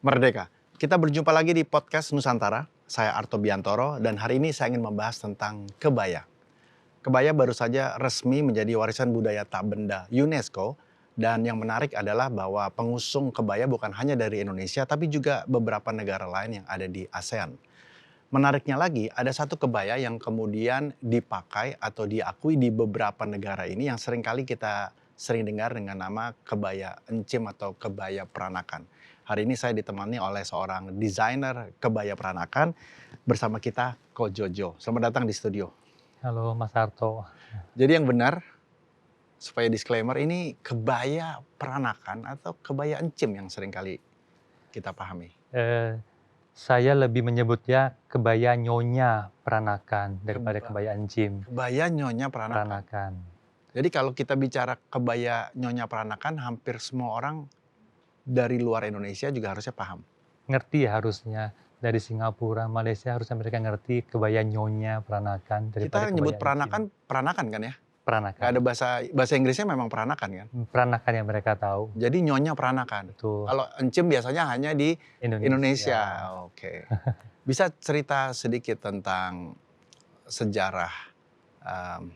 Merdeka. Kita berjumpa lagi di podcast Nusantara. Saya Arto Biantoro dan hari ini saya ingin membahas tentang kebaya. Kebaya baru saja resmi menjadi warisan budaya tak benda UNESCO dan yang menarik adalah bahwa pengusung kebaya bukan hanya dari Indonesia tapi juga beberapa negara lain yang ada di ASEAN. Menariknya lagi, ada satu kebaya yang kemudian dipakai atau diakui di beberapa negara ini yang seringkali kita sering dengar dengan nama kebaya encim atau kebaya peranakan. Hari ini saya ditemani oleh seorang desainer kebaya peranakan bersama kita, Ko Jojo. Selamat datang di studio. Halo Mas Harto. Jadi yang benar, supaya disclaimer, ini kebaya peranakan atau kebaya encim yang seringkali kita pahami. Saya lebih menyebutnya kebaya nyonya peranakan daripada Keba- kebaya encim Kebaya nyonya peranakan. peranakan. Jadi kalau kita bicara kebaya nyonya peranakan, hampir semua orang dari luar Indonesia juga harusnya paham. Ngerti ya harusnya dari Singapura, Malaysia harusnya mereka ngerti kebaya nyonya peranakan daripada Kita nyebut kebaya peranakan, encim peranakan kan ya? Gak peranakan. ada bahasa Inggrisnya memang peranakan kan? Peranakan yang mereka tahu. Jadi nyonya peranakan. Betul. Kalau encim biasanya hanya di Indonesia. Oke. Bisa cerita sedikit tentang sejarah um,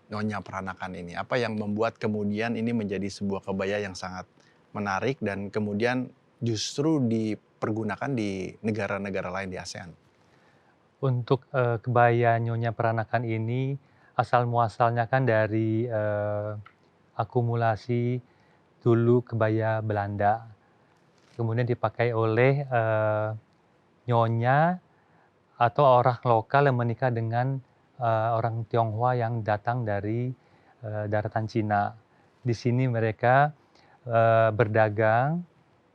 nyonya peranakan ini? Apa yang membuat kemudian ini menjadi sebuah kebaya yang sangat menarik dan kemudian justru dipergunakan di negara-negara lain di ASEAN? Untuk kebaya nyonya peranakan ini asal muasalnya kan dari akumulasi dulu kebaya Belanda. Kemudian dipakai oleh nyonya atau orang lokal yang menikah dengan orang Tionghoa yang datang dari daratan Cina. Di sini mereka berdagang,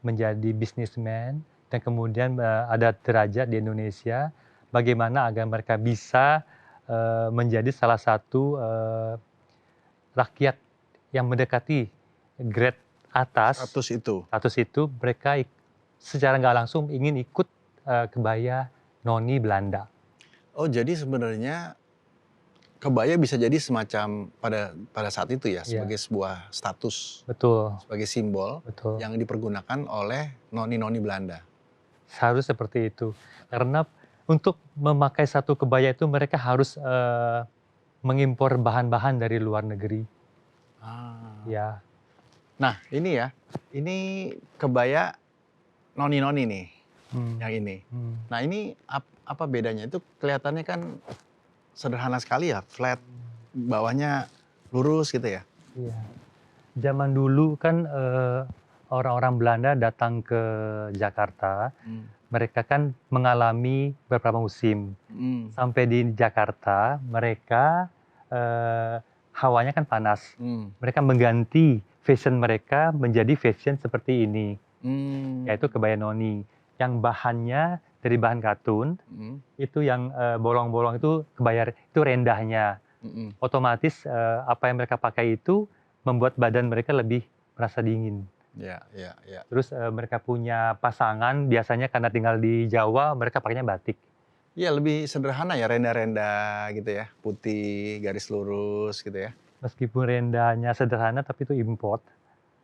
menjadi bisnismen, dan kemudian ada derajat di Indonesia bagaimana agar mereka bisa menjadi salah satu rakyat yang mendekati grade atas. Status itu mereka secara nggak langsung ingin ikut kebaya noni Belanda. Oh, jadi sebenarnya kebaya bisa jadi semacam pada saat itu ya, Iya. sebagai sebuah status, Betul, sebagai simbol betul. yang dipergunakan oleh noni-noni Belanda. Seharusnya seperti itu. Karena untuk memakai satu kebaya itu mereka harus mengimpor bahan-bahan dari luar negeri. Ah. Ya, Nah, ini ya, ini kebaya noni-noni nih, yang ini. Nah, ini apa bedanya? Itu kelihatannya kan sederhana sekali ya, flat, bawahnya lurus gitu ya. iya. Zaman dulu kan orang-orang Belanda datang ke Jakarta, mereka kan mengalami beberapa musim. Sampai di Jakarta, mereka hawanya kan panas. Mereka mengganti fashion mereka menjadi fashion seperti ini, yaitu kebaya noni. Yang bahannya dari bahan katun, itu yang bolong-bolong itu kebaya itu rendahnya. Otomatis apa yang mereka pakai itu membuat badan mereka lebih merasa dingin. Ya, ya, ya. Terus mereka punya pasangan, biasanya karena tinggal di Jawa, mereka pakainya batik. Iya, lebih sederhana ya, renda-renda gitu ya, putih, garis lurus gitu ya. Meskipun rendahnya sederhana, tapi itu import.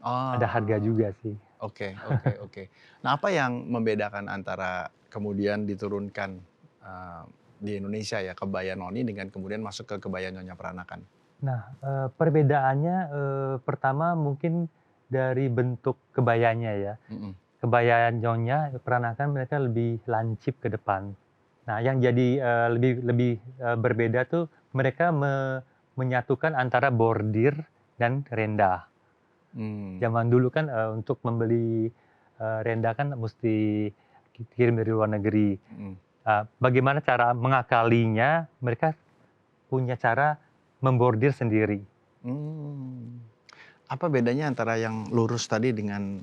Oh, Ada harga juga sih. oke, oke, oke. Nah, apa yang membedakan antara kemudian diturunkan di Indonesia ya, kebaya noni dengan kemudian masuk ke kebaya nyonya peranakan? Nah, perbedaannya pertama mungkin dari bentuk kebayanya ya. Kebaya nyonya peranakan mereka lebih lancip ke depan. Nah, yang jadi lebih berbeda tuh mereka menyatukan antara bordir dan renda. Zaman dulu kan untuk membeli renda kan mesti kirim dari luar negeri. Bagaimana cara mengakalinya? Mereka punya cara membordir sendiri. Apa bedanya antara yang lurus tadi dengan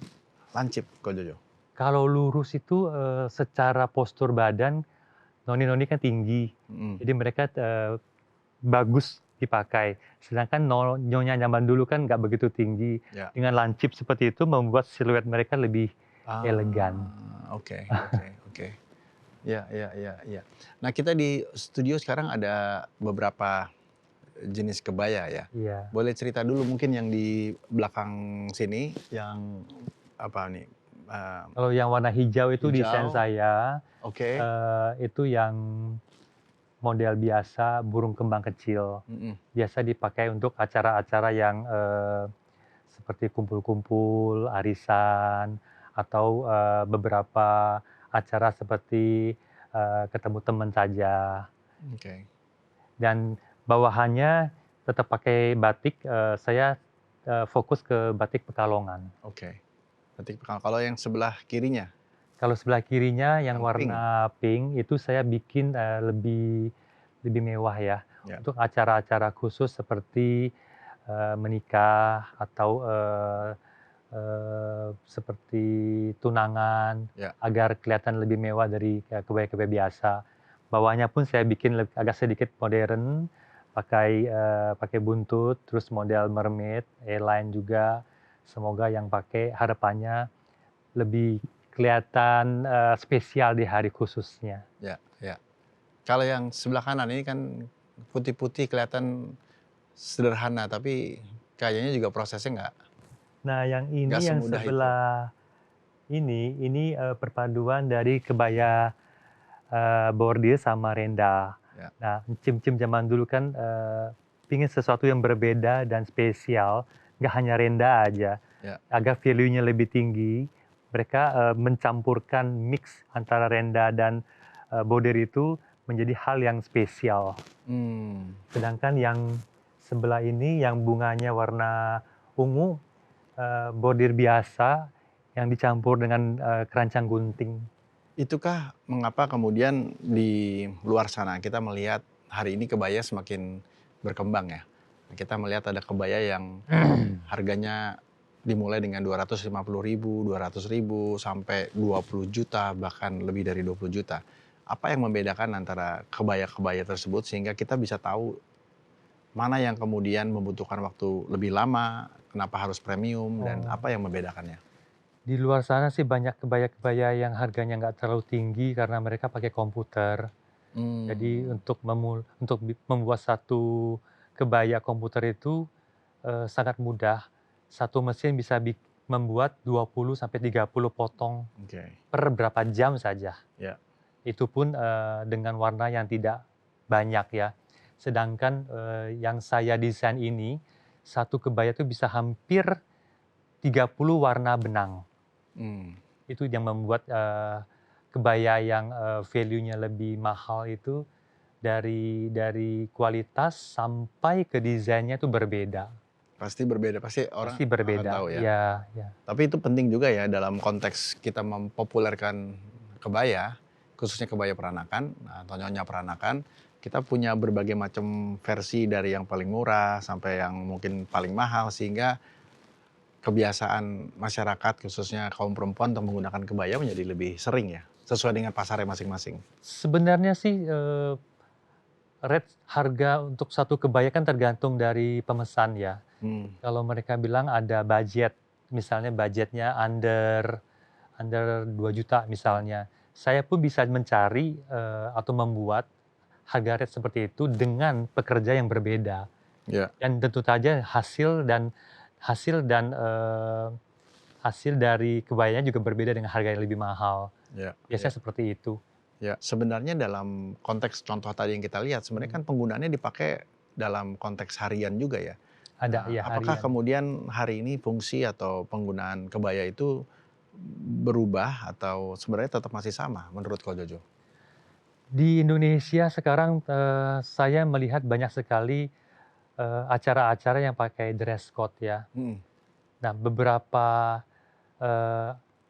lancip, Ko Jojo? Kalau lurus itu secara postur badan, noni-noni kan tinggi, jadi mereka bagus dipakai. Sedangkan nyonya zaman dulu kan nggak begitu tinggi. Ya. Dengan lancip seperti itu membuat siluet mereka lebih elegan. Oke. Ya, ya, ya, ya. Nah, kita di studio sekarang ada beberapa jenis kebaya ya. Iya. Boleh cerita dulu mungkin yang di belakang sini, yang apa nih, Kalau yang warna hijau itu desain Hijau. saya, Oke. itu yang model biasa burung kembang kecil. Mm-mm. Biasa dipakai untuk acara-acara yang seperti kumpul-kumpul, arisan, atau beberapa acara seperti ketemu teman saja. Oke. Dan bawahannya tetap pakai batik, saya fokus ke batik Pekalongan. Oke. Berarti kalau yang sebelah kirinya Kalau sebelah kirinya yang yang pink. warna pink itu saya bikin lebih mewah ya. Ya. Untuk acara-acara khusus seperti menikah atau seperti tunangan, Ya. agar kelihatan lebih mewah dari kebaya-kebaya biasa. Bawahnya pun saya bikin agak sedikit modern, pakai buntut, terus model mermaid, airline juga. Semoga yang pakai harapannya lebih kelihatan spesial di hari khususnya. Ya. Ya. Kalau yang sebelah kanan ini kan putih-putih kelihatan sederhana, tapi kayaknya juga prosesnya Nah, yang nggak ini yang semudah itu. sebelah ini perpaduan dari kebaya bordir sama renda. Ya. Nah, cim-cim zaman dulu kan pingin sesuatu yang berbeda dan spesial, nggak hanya renda aja. Ya. Agar value-nya lebih tinggi, mereka mencampurkan mix antara renda dan bordir itu menjadi hal yang spesial. Sedangkan yang sebelah ini yang bunganya warna ungu, bordir biasa yang dicampur dengan kerancang gunting. Itukah mengapa kemudian di luar sana kita melihat hari ini kebaya semakin berkembang ya? Kita melihat ada kebaya yang harganya dimulai dengan 250.000, 200.000 sampai 20 juta, bahkan lebih dari 20 juta. Apa yang membedakan antara kebaya-kebaya tersebut sehingga kita bisa tahu mana yang kemudian membutuhkan waktu lebih lama, kenapa harus premium, dan apa yang membedakannya? Di luar sana sih banyak kebaya-kebaya yang harganya nggak terlalu tinggi karena mereka pakai komputer. Jadi untuk membuat satu kebaya komputer itu sangat mudah. Satu mesin bisa membuat 20 sampai 30 potong per berapa jam saja. Ya. Itu pun dengan warna yang tidak banyak ya. Sedangkan yang saya desain ini, satu kebaya itu bisa hampir 30 warna benang. Itu yang membuat kebaya yang value-nya lebih mahal itu dari kualitas sampai ke desainnya itu berbeda. Pasti berbeda, pasti orang Pasti akan berbeda, tahu ya. ya. Tapi itu penting juga ya dalam konteks kita mempopulerkan kebaya, khususnya kebaya peranakan atau nyonya peranakan, kita punya berbagai macam versi dari yang paling murah sampai yang mungkin paling mahal, sehingga kebiasaan masyarakat khususnya kaum perempuan untuk menggunakan kebaya menjadi lebih sering ya, sesuai dengan pasarnya masing-masing. Sebenarnya sih rate harga untuk satu kebaya kan tergantung dari pemesan ya. Kalau mereka bilang ada budget, misalnya budgetnya under 2 juta misalnya, saya pun bisa mencari atau membuat harga rate seperti itu dengan pekerja yang berbeda. Ya. Dan tentu saja hasil dari kebayanya juga berbeda dengan harga yang lebih mahal. Ya. Biasanya seperti itu. Ya, sebenarnya dalam konteks contoh tadi yang kita lihat, sebenarnya kan penggunaannya dipakai dalam konteks harian juga ya. Ada ya Apakah harian. kemudian hari ini fungsi atau penggunaan kebaya itu berubah atau sebenarnya tetap masih sama menurut Ko Jojo? Di Indonesia sekarang saya melihat banyak sekali acara-acara yang pakai dress code ya. Nah, beberapa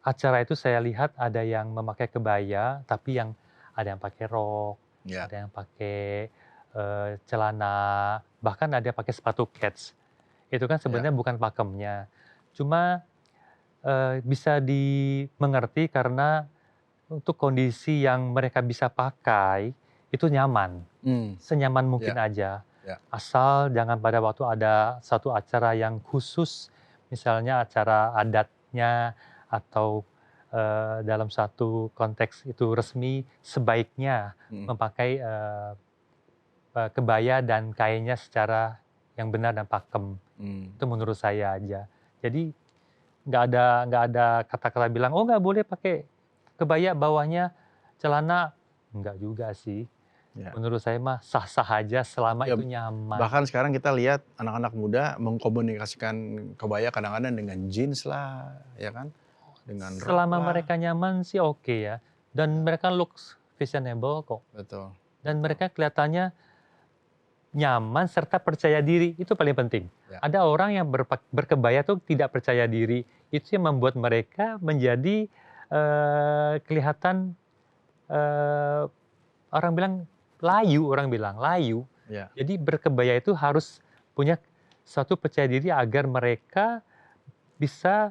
acara itu saya lihat ada yang memakai kebaya, tapi ada yang pakai rok, ada yang pakai celana, bahkan ada yang pakai sepatu kets. Itu kan sebenarnya bukan pakemnya. Cuma bisa dimengerti karena untuk kondisi yang mereka bisa pakai itu nyaman, senyaman mungkin aja. Asal jangan pada waktu ada satu acara yang khusus, misalnya acara adatnya atau dalam satu konteks itu resmi, sebaiknya memakai kebaya dan kainnya secara yang benar dan pakem. Itu menurut saya aja. Jadi nggak ada kata-kata bilang, oh nggak boleh pakai kebaya bawahnya celana. Nggak juga sih. Ya. Menurut saya mah sah-sah aja selama Ya, itu nyaman. bahkan sekarang kita lihat anak-anak muda mengkomunikasikan kebaya kadang-kadang dengan jeans lah, ya kan? Dengan rok Selama lah. mereka nyaman sih oke ya. Dan mereka looks fashionable kok. Betul. Dan mereka kelihatannya nyaman serta percaya diri. Itu paling penting. Ya. Ada orang yang berkebaya tuh tidak percaya diri. Itu yang membuat mereka menjadi kelihatan orang bilang layu. Ya. Jadi berkebaya itu harus punya suatu percaya diri agar mereka bisa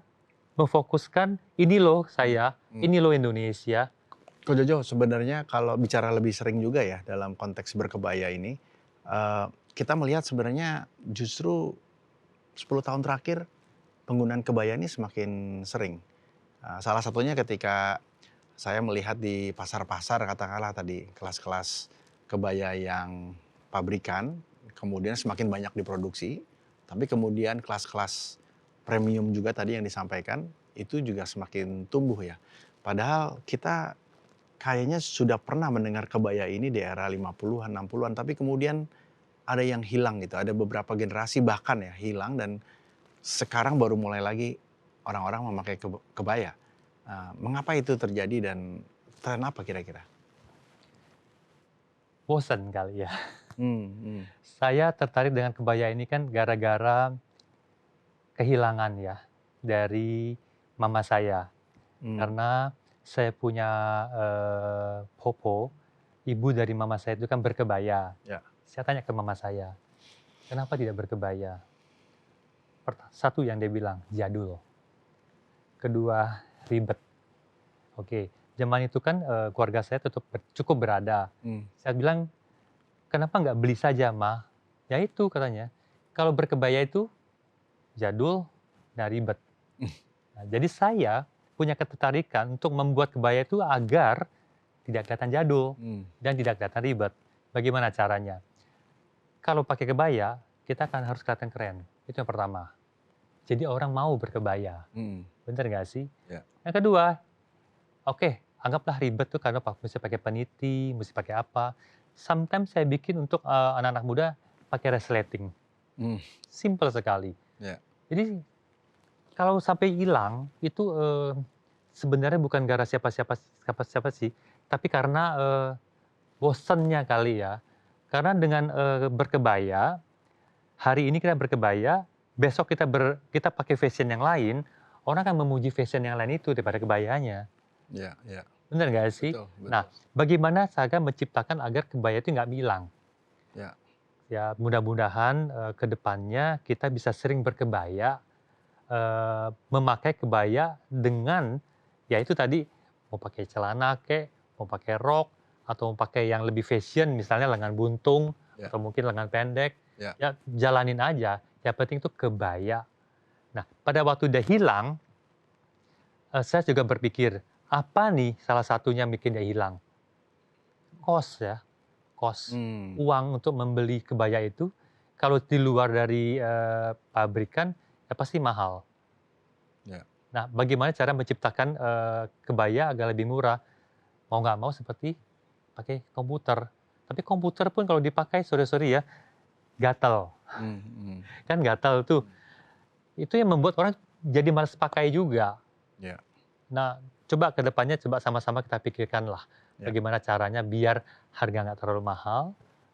memfokuskan ini loh saya, ini loh Indonesia. Ko Jojo, sebenarnya kalau bicara lebih sering juga ya dalam konteks berkebaya ini, kita melihat sebenarnya justru 10 tahun terakhir penggunaan kebaya ini semakin sering. Salah satunya ketika saya melihat di pasar-pasar katakanlah tadi kelas-kelas kebaya yang pabrikan, kemudian semakin banyak diproduksi, tapi kemudian kelas-kelas premium juga tadi yang disampaikan, itu juga semakin tumbuh ya. Padahal kita kayaknya sudah pernah mendengar kebaya ini di era 50-an, 60-an, tapi kemudian ada yang hilang gitu, ada beberapa generasi bahkan ya hilang dan sekarang baru mulai lagi orang-orang memakai kebaya. Mengapa itu terjadi dan tren apa kira-kira? Bosan kali ya. Hmm. Saya tertarik dengan kebaya ini kan gara-gara kehilangan ya dari mama saya. Karena saya punya popo, ibu dari mama saya itu kan berkebaya. Ya. Saya tanya ke mama saya, kenapa tidak berkebaya? Satu yang dia bilang, jadul. Kedua, ribet. Oke, zaman itu kan keluarga saya cukup berada. Saya bilang, kenapa nggak beli saja, Ma? Ya itu katanya, kalau berkebaya itu jadul dan ribet. Nah, jadi saya punya ketertarikan untuk membuat kebaya itu agar tidak kelihatan jadul dan tidak kelihatan ribet. Bagaimana caranya? Kalau pakai kebaya, kita akan harus kelihatan keren. Itu yang pertama. Jadi orang mau berkebaya. Bener nggak sih? Ya. Yang kedua, oke, anggaplah ribet tuh karena mesti pakai peniti, mesti pakai apa. Sometimes saya bikin untuk anak-anak muda pakai resleting. Simple sekali. Ya. Jadi kalau sampai hilang itu sebenarnya bukan gara siapa sih, tapi karena bosennya kali ya. Karena dengan berkebaya, hari ini kita berkebaya, besok kita pakai fashion yang lain, orang akan memuji fashion yang lain itu daripada kebayanya. Ya. Benar nggak sih? Betul. Nah, bagaimana cara menciptakan agar kebaya itu nggak hilang? Ya. Ya, mudah-mudahan ke depannya kita bisa sering berkebaya, memakai kebaya dengan, ya itu tadi, mau pakai celana mau pakai rok, atau mau pakai yang lebih fashion, misalnya lengan buntung, atau mungkin lengan pendek, ya jalanin aja. Yang penting itu kebaya. Nah, pada waktu dia hilang, saya juga berpikir, apa nih salah satunya bikin dia hilang? Kos ya, kos. Uang untuk membeli kebaya itu, kalau di luar dari pabrikan, ya pasti mahal. Ya. Nah, bagaimana cara menciptakan kebaya agak lebih murah? Mau nggak mau seperti pakai komputer. Tapi komputer pun kalau dipakai, sorry ya, gatal. Kan gatal tuh. Itu yang membuat orang jadi malas pakai juga. Ya. Nah, coba ke depannya coba sama-sama kita pikirkan lah. Bagaimana caranya biar harga nggak terlalu mahal,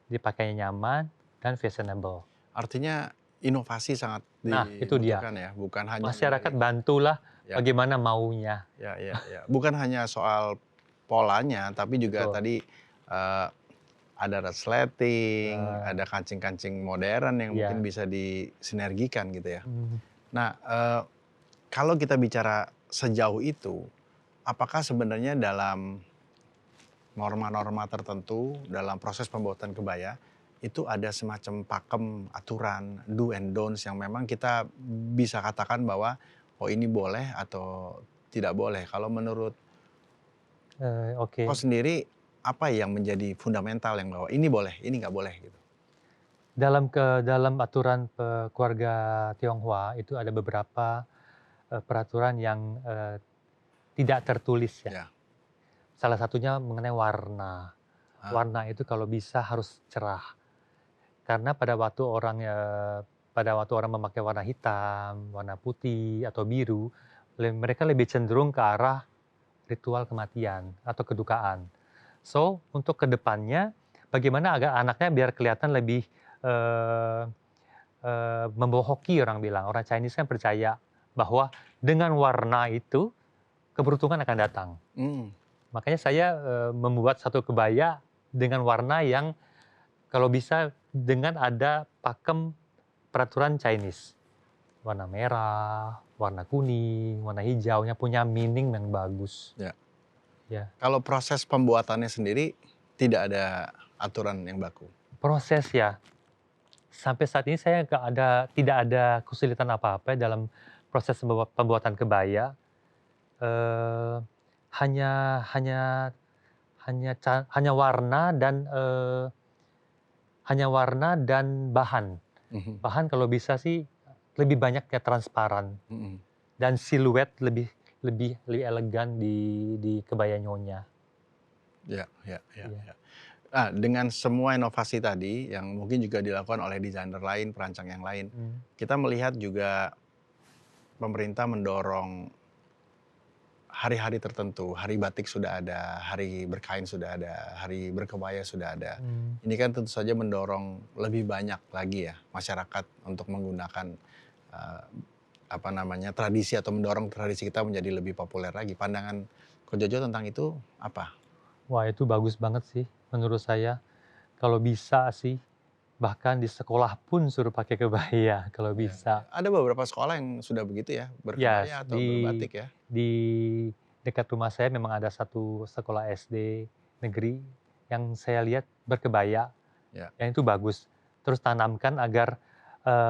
dipakainya nyaman, dan fashionable. Artinya inovasi sangat itu dia. dibutuhkan ya, bukan hanya Masyarakat bantulah bagaimana maunya. Ya. Bukan hanya soal polanya, tapi juga tadi ada resleting, ada kancing-kancing modern yang mungkin bisa disinergikan gitu ya. Nah, kalau kita bicara sejauh itu, apakah sebenarnya dalam norma-norma tertentu dalam proses pembuatan kebaya itu ada semacam pakem aturan do and don'ts yang memang kita bisa katakan bahwa oh ini boleh atau tidak boleh. Kalau menurut kau sendiri apa yang menjadi fundamental yang bahwa ini boleh, ini nggak boleh gitu? Dalam aturan keluarga Tionghoa itu ada beberapa peraturan yang tidak tertulis ya. Ya. Salah satunya mengenai warna. Warna itu kalau bisa harus cerah. Karena pada waktu orang memakai warna hitam, warna putih atau biru, mereka lebih cenderung ke arah ritual kematian atau kedukaan. So, untuk kedepannya, bagaimana agar anaknya biar kelihatan lebih membohoki, orang bilang. Orang Chinese kan percaya bahwa dengan warna itu keberuntungan akan datang. Makanya saya membuat satu kebaya dengan warna yang kalau bisa dengan ada pakem peraturan Chinese. Warna merah, warna kuning, warna hijaunya punya meaning yang bagus. Ya. Kalau proses pembuatannya sendiri tidak ada aturan yang baku. Proses ya. Sampai saat ini saya tidak ada kesulitan apa-apa dalam proses pembuatan kebaya. Hanya warna dan bahan. Bahan kalau bisa sih lebih banyak ya transparan. Dan siluet lebih elegan di kebaya nyonya. Ya. Nah, dengan semua inovasi tadi yang mungkin juga dilakukan oleh desainer lain, perancang yang lain, kita melihat juga pemerintah mendorong hari-hari tertentu. Hari batik sudah ada, hari berkain sudah ada, hari berkebaya sudah ada. Ini kan tentu saja mendorong lebih banyak lagi ya masyarakat untuk menggunakan tradisi atau mendorong tradisi kita menjadi lebih populer lagi. Pandangan Ko Jojo tentang itu apa? Wah, itu bagus banget sih menurut saya. Kalau bisa sih, bahkan di sekolah pun suruh pakai kebaya kalau bisa. Ada beberapa sekolah yang sudah begitu ya, berkebaya atau berbatik ya. Di dekat rumah saya memang ada satu sekolah SD negeri yang saya lihat berkebaya. Yang itu bagus. Terus tanamkan agar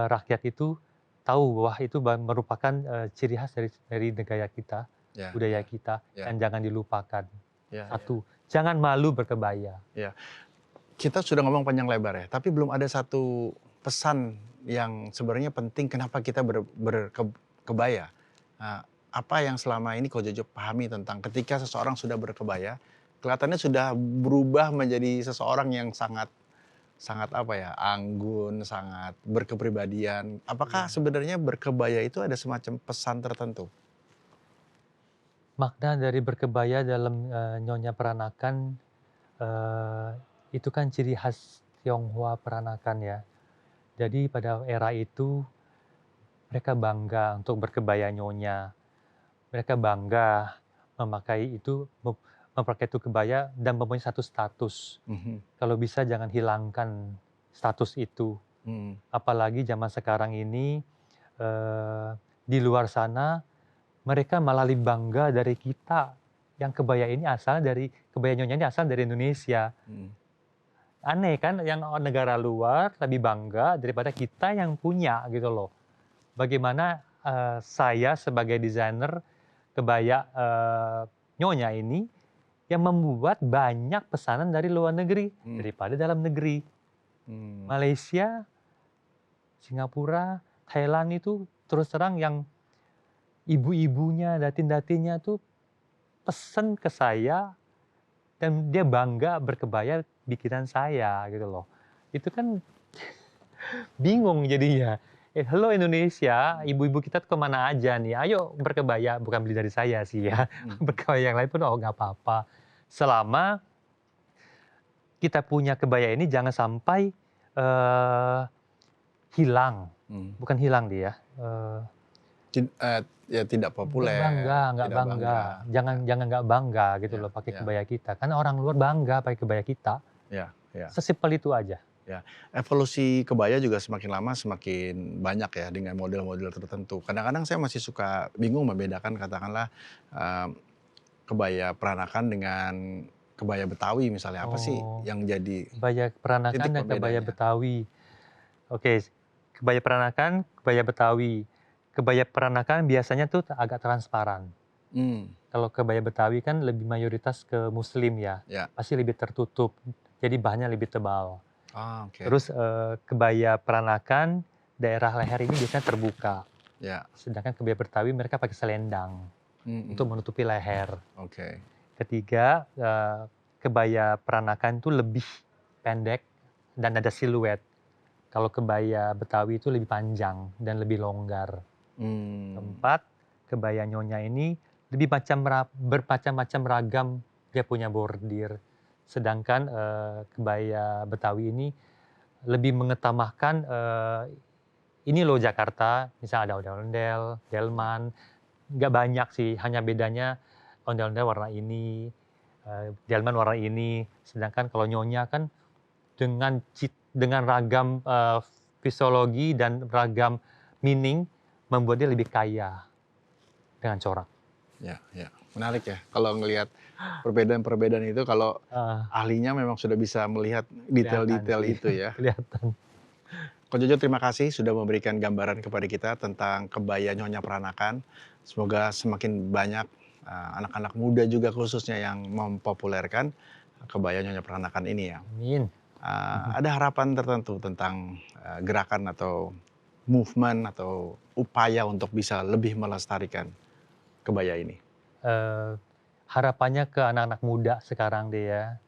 rakyat itu tahu bahwa itu merupakan ciri khas dari negara kita, budaya kita, dan jangan dilupakan. Satu, jangan malu berkebaya. Kita sudah ngomong panjang lebar ya, tapi belum ada satu pesan yang sebenarnya penting kenapa kita berkebaya. Apa yang selama ini Ko Jojo pahami tentang ketika seseorang sudah berkebaya, kelihatannya sudah berubah menjadi seseorang yang sangat anggun, sangat berkepribadian. Apakah sebenarnya berkebaya itu ada semacam pesan tertentu? Makna dari berkebaya dalam Nyonya Peranakan itu kan ciri khas Tionghoa Peranakan ya. Jadi pada era itu mereka bangga untuk berkebaya nyonya. Mereka bangga memakai itu kebaya dan mempunyai satu status. Kalau bisa jangan hilangkan status itu. Apalagi zaman sekarang ini di luar sana mereka malah lebih bangga dari kita. Yang kebaya nyonya ini asal dari Indonesia. Aneh kan, yang negara luar lebih bangga daripada kita yang punya gitu loh. Bagaimana saya sebagai desainer kebaya nyonya ini yang membuat banyak pesanan dari luar negeri daripada dalam negeri. Malaysia, Singapura, Thailand itu terus terang yang ibu-ibunya, datin-datinnya tuh pesen ke saya dan dia bangga berkebaya bikinan saya gitu loh. Itu kan bingung jadinya. Hello Indonesia, ibu-ibu kita tuh kemana aja nih? Ayo berkebaya, bukan beli dari saya sih ya. Berkebaya yang lain pun nggak apa-apa. Selama kita punya kebaya ini jangan sampai hilang. Bukan hilang dia. Tidak populer. Nggak bangga. Jangan nggak bangga gitu loh pakai kebaya kita. Karena orang luar bangga pakai kebaya kita. Sesimpel itu aja. Evolusi kebaya juga semakin lama semakin banyak ya dengan model-model tertentu. Kadang-kadang saya masih suka bingung membedakan katakanlah kebaya peranakan dengan kebaya Betawi misalnya. Apa sih yang jadi kebaya peranakan dan kebaya Betawi? Oke, kebaya peranakan, kebaya Betawi. Kebaya peranakan biasanya tuh agak transparan. Kalau kebaya Betawi kan lebih mayoritas ke Muslim ya. Pasti lebih tertutup. Jadi bahannya lebih tebal. Terus kebaya peranakan daerah leher ini biasanya terbuka. Ya. Sedangkan kebaya Betawi mereka pakai selendang untuk menutupi leher. Oke. Ketiga, kebaya peranakan itu lebih pendek dan ada siluet. Kalau kebaya Betawi itu lebih panjang dan lebih longgar. Keempat, kebaya Nyonya ini lebih bermacam-macam ragam, dia punya bordir. Sedangkan kebaya Betawi ini lebih mengutamakan ini loh Jakarta, misalnya ada ondel-ondel, delman, nggak banyak sih, hanya bedanya ondel-ondel warna ini, delman warna ini. Sedangkan kalau Nyonya kan dengan ragam fisiologi dan ragam meaning membuat dia lebih kaya dengan corak. Ya, menarik ya. Kalau ngelihat perbedaan-perbedaan itu, kalau ahlinya memang sudah bisa melihat detail-detail itu ya. Kelihatan. Ko Jojo, terima kasih sudah memberikan gambaran kepada kita tentang kebaya Nyonya Peranakan. Semoga semakin banyak anak-anak muda juga khususnya yang mempopulerkan kebaya Nyonya Peranakan ini ya. Amin. Ada harapan tertentu tentang gerakan atau movement atau upaya untuk bisa lebih melestarikan kebaya ini? Harapannya ke anak-anak muda sekarang deh ya.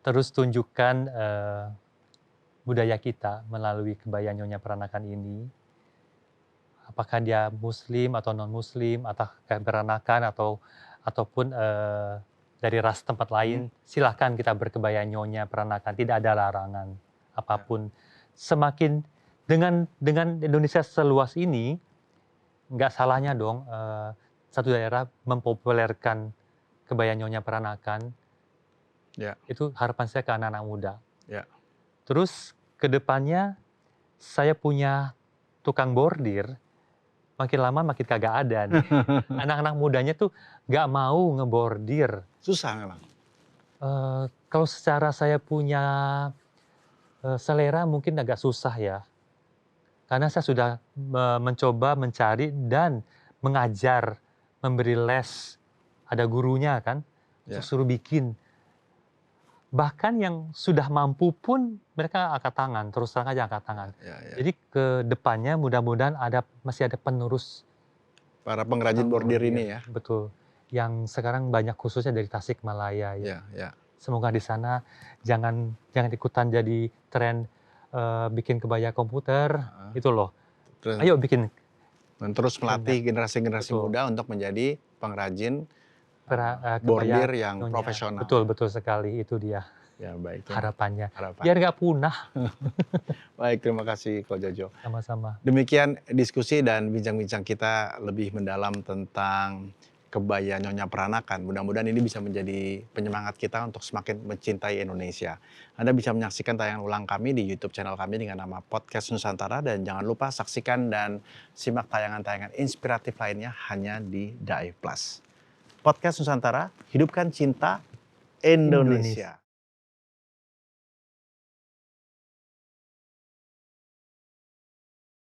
Terus tunjukkan budaya kita melalui kebaya Nyonya Peranakan ini. Apakah dia Muslim atau non-Muslim, atau peranakan ataupun dari ras tempat lain, silahkan kita berkebaya Nyonya Peranakan. Tidak ada larangan apapun. Semakin dengan Indonesia seluas ini, nggak salahnya dong satu daerah mempopulerkan kebaya Nyonya Peranakan. Ya. Itu harapan saya ke anak-anak muda. Ya. Terus ke depannya saya punya tukang bordir, makin lama makin kagak ada nih. Anak-anak mudanya tuh nggak mau ngebordir. Susah memang. Kalau secara saya punya selera mungkin agak susah ya. Karena saya sudah mencoba mencari dan mengajar, memberi les, ada gurunya kan, untuk suruh bikin. Bahkan yang sudah mampu pun mereka angkat tangan, terus terang aja angkat tangan. Jadi ke depannya mudah-mudahan masih ada penerus. Para pengrajin bordir ini ya. Betul. Yang sekarang banyak khususnya dari Tasikmalaya ya. Semoga di sana jangan ikutan jadi tren bikin kebaya komputer, itu loh. Ayo bikin. Dan terus melatih generasi-generasi muda untuk menjadi pengrajin bordir yang profesional. Betul sekali, itu dia. Ya, baik. Harapannya. Biar nggak punah. Baik, terima kasih Ko Jojo. Sama-sama. Demikian diskusi dan bincang-bincang kita lebih mendalam tentang kebaya Nyonya Peranakan. Mudah-mudahan ini bisa menjadi penyemangat kita untuk semakin mencintai Indonesia. Anda bisa menyaksikan tayangan ulang kami di YouTube channel kami dengan nama Podcast Nusantara, dan jangan lupa saksikan dan simak tayangan-tayangan inspiratif lainnya hanya di Daif Plus. Podcast Nusantara, hidupkan cinta Indonesia.